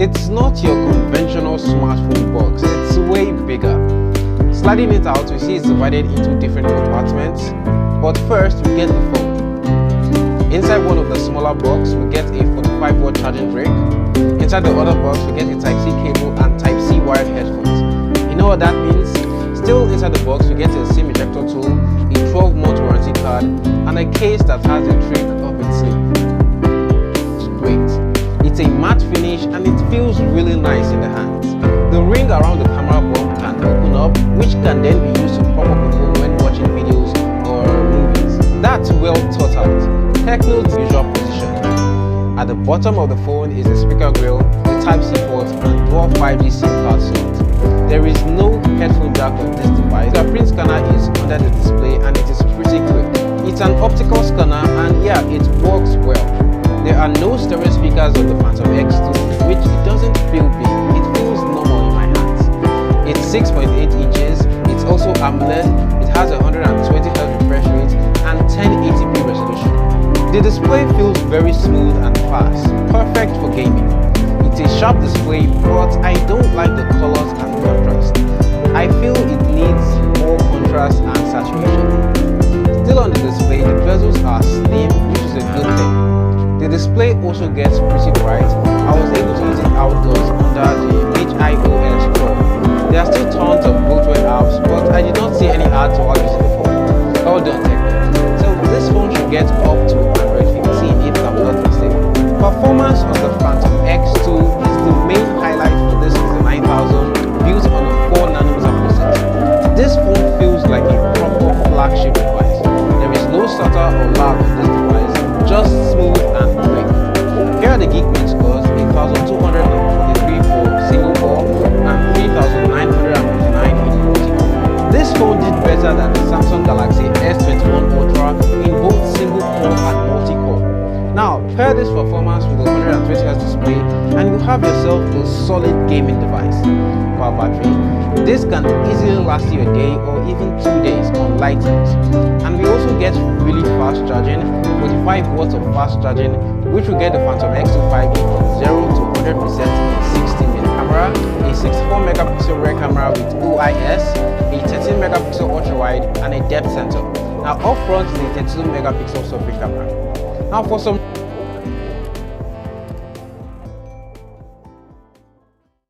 It's not your conventional smartphone box, it's way bigger. Sliding it out, we see it's divided into different compartments, but first we get the phone. Inside one of the smaller box, we get a 45-watt charging brick. Inside the other box, we get a Type-C cable and Type-C wired headphones. You know what that means? Still inside the box, we get a SIM ejector tool, a 12-month warranty card, and a case that has a trick up its sleeve. It's great. It's a matte finish and it feels really nice in the hands. The ring around the camera bump can open up, which can then be used to prop up the phone when watching videos or movies. That's well thought out. Tecno's usual position. At the bottom of the phone is the speaker grill, the Type-C port, and dual 5G SIM card slot. There is no headphone jack on this device. The print scanner is under the display and it is pretty quick. It's an optical scanner and yeah, it works well. There are no stereo speakers on the Phantom X2, which it doesn't feel big. It feels normal in my hands. It's 6.8 inches. It's also AMOLED. It has a 120Hz refresh rate and 1080p resolution. The display feels very smooth and fast, perfect for gaming. It's a sharp display, but I don't like the colors and contrast. I feel it needs more contrast and saturation. Still on the display, the bezels are slim, which is a good thing. The display also gets pretty bright. I was able to use it outdoors under the HIOS 12. There are still tons of bootware apps, but I did not see any ads while using the phone. Well done, Tecno. So this phone should get up to Android 15 if I'm not mistaken. Performance on the Phantom X2 is the main highlight for this is the 9000 built on a 4nm processor. This phone feels like a proper flagship device. There is no stutter or lag on this device, just smooth and quick. Here are the Geekbench scores: 8243 for single core and 3959 in multi-core. This phone did better than the Samsung Galaxy S21 Ultra in both single core and multi-core. Now, pair this performance with a 120Hz display and you have yourself a solid gaming device. Power battery. This can easily last you a day or even 2 days on light use. And we also get really fast charging, 45 watts of fast charging, which will get the Phantom X2 5G from 0 to 100% in 60 minutes. Camera, a 64 megapixel rear camera with OIS, a 13 megapixel ultra wide, and a depth sensor. Now up front is a 32 megapixel selfie camera. Now for some